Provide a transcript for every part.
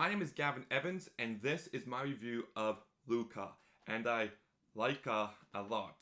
My name is Gavin Evans, and this is my review of Luca. And I like a lot.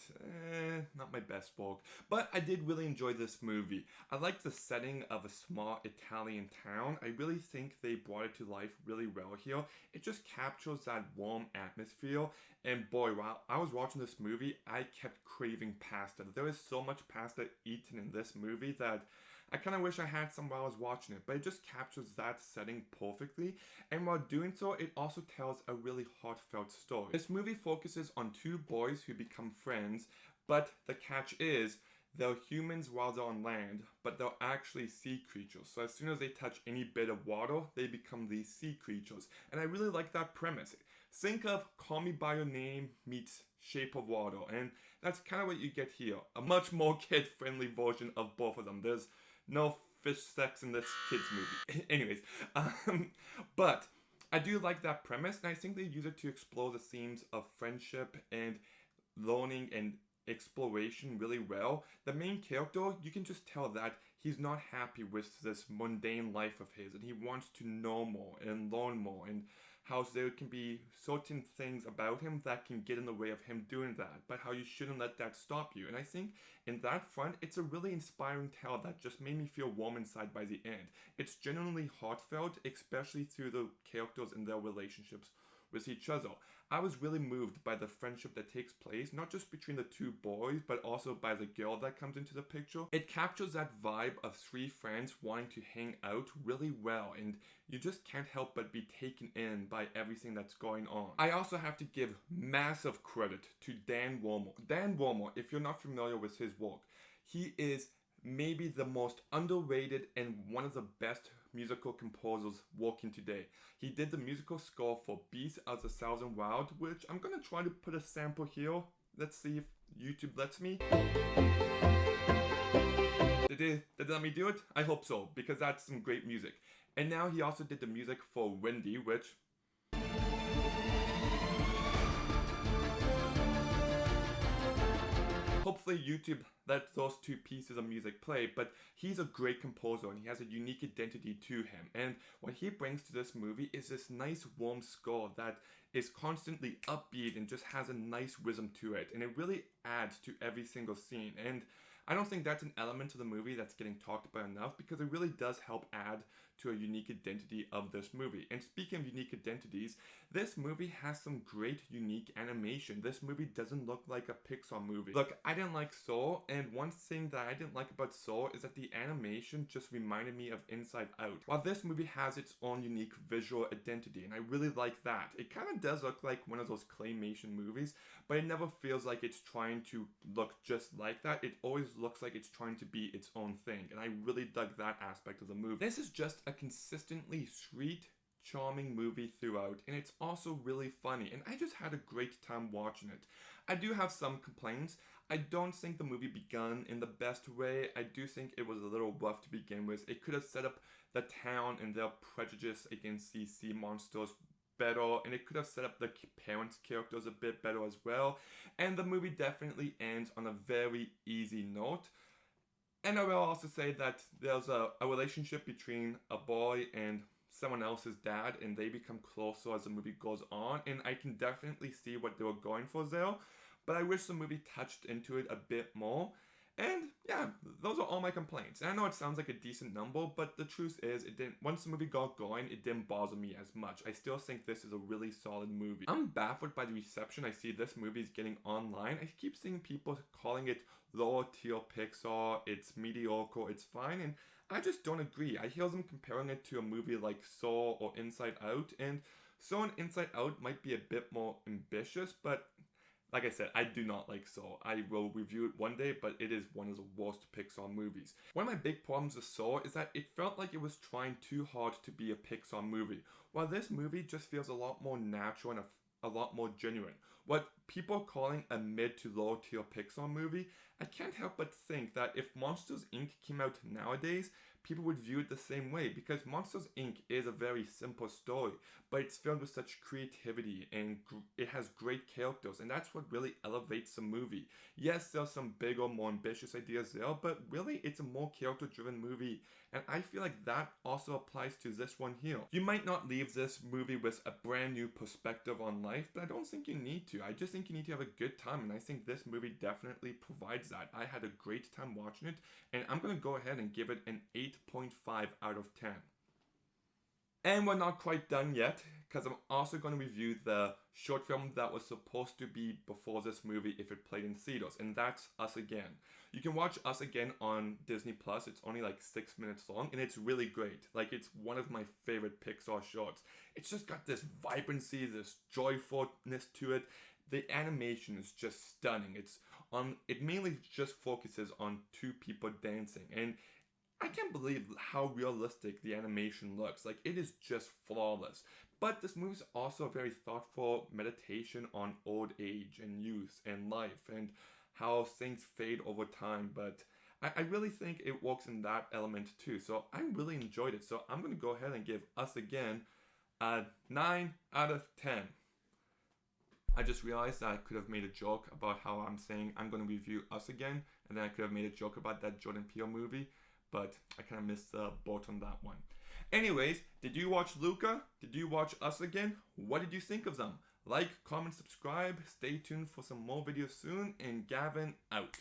Not my best work, but I did really enjoy this movie. I like the setting of a small Italian town. I really think they brought it to life really well here. It just captures that warm atmosphere. And boy, while I was watching this movie, I kept craving pasta. There is so much pasta eaten in this movie that I kind of wish I had some while I was watching it, but it just captures that setting perfectly. And while doing so, it also tells a really heartfelt story. This movie focuses on two boys who become friends, but the catch is they're humans while they're on land, but they're actually sea creatures. So as soon as they touch any bit of water, they become these sea creatures. And I really like that premise. Think of Call Me By Your Name meets Shape of Water, and that's kind of what you get here. A much more kid-friendly version of both of them. There's no fish sex in this kids movie. Anyways, but I do like that premise, and I think they use it to explore the themes of friendship and learning and exploration really well. The main character, you can just tell that he's not happy with this mundane life of his, and he wants to know more and learn more, and how there can be certain things about him that can get in the way of him doing that, but how you shouldn't let that stop you. And I think in that front, it's a really inspiring tale that just made me feel warm inside by the end. It's genuinely heartfelt, especially through the characters and their relationships with each other. I was really moved by the friendship that takes place, not just between the two boys, but also by the girl that comes into the picture. It captures that vibe of three friends wanting to hang out really well, and you just can't help but be taken in by everything that's going on. I also have to give massive credit to Dan Wormer. Dan Wormer, if you're not familiar with his work, he is maybe the most underrated and one of the best musical composers working today. He did the musical score for Beast of the Thousand Wild, which I'm gonna try to put a sample here. Let's see if YouTube lets me. Did they let me do it? I hope so, because that's some great music. And now he also did the music for Wendy, which hopefully YouTube let those two pieces of music play, but he's a great composer and he has a unique identity to him. And what he brings to this movie is this nice warm score that is constantly upbeat and just has a nice rhythm to it. And it really adds to every single scene. And I don't think that's an element of the movie that's getting talked about enough, because it really does help add to a unique identity of this movie. And speaking of unique identities, this movie has some great unique animation. This movie doesn't look like a Pixar movie. Look, I didn't like Soul, and one thing that I didn't like about Soul is that the animation just reminded me of Inside Out. While this movie has its own unique visual identity, and I really like that. It kind of does look like one of those claymation movies, but it never feels like it's trying to look just like that. It always looks like it's trying to be its own thing, and I really dug that aspect of the movie. This is just a consistently sweet, charming movie throughout, and it's also really funny, and I just had a great time watching it. I do have some complaints. I don't think the movie began in the best way. I do think it was a little rough to begin with. It could have set up the town and their prejudice against these sea monsters better, and it could have set up the parents' characters a bit better as well. And the movie definitely ends on a very easy note. And I will also say that there's a relationship between a boy and someone else's dad, and they become closer as the movie goes on, and I can definitely see what they were going for there, but I wish the movie touched into it a bit more. And yeah, those are all my complaints. And I know it sounds like a decent number, but the truth is, it didn't. Once the movie got going, it didn't bother me as much. I still think this is a really solid movie. I'm baffled by the reception I see this movie is getting online. I keep seeing people calling it lower tier Pixar, it's mediocre, it's fine, and I just don't agree. I hear them comparing it to a movie like Soul or Inside Out, and Soul and Inside Out might be a bit more ambitious, but like I said, I do not like Soul. I will review it one day, but it is one of the worst Pixar movies. One of my big problems with Soul is that it felt like it was trying too hard to be a Pixar movie, while this movie just feels a lot more natural and a lot more genuine. What people are calling a mid to lower tier Pixar movie, I can't help but think that if Monsters Inc. came out nowadays, people would view it the same way, because Monsters Inc. is a very simple story, but it's filled with such creativity and it has great characters, and that's what really elevates the movie. Yes, there's some bigger, more ambitious ideas there, but really it's a more character-driven movie And I feel like that also applies to this one here. You might not leave this movie with a brand new perspective on life, but I don't think you need to. I just think you need to have a good time, and I think this movie definitely provides that. I had a great time watching it, and I'm gonna go ahead and give it an 8.5 out of 10. And we're not quite done yet, because I'm also going to review the short film that was supposed to be before this movie if it played in theaters, and that's Us Again. You can watch Us Again on Disney Plus. It's only like 6 minutes long, and it's really great. Like, it's one of my favorite Pixar shorts. It's just got this vibrancy, this joyfulness to it. The animation is just stunning. It mainly just focuses on two people dancing, and I can't believe how realistic the animation looks. Like, it is just flawless. But this movie is also a very thoughtful meditation on old age and youth and life and how things fade over time. But I really think it works in that element too. So I really enjoyed it. So I'm going to go ahead and give Us Again a 9 out of 10. I just realized that I could have made a joke about how I'm saying I'm going to review Us Again, and then I could have made a joke about that Jordan Peele movie, but I kind of missed the boat on that one. Anyways, did you watch Luca? Did you watch Us Again? What did you think of them? Like, comment, subscribe, stay tuned for some more videos soon, and Gavin out.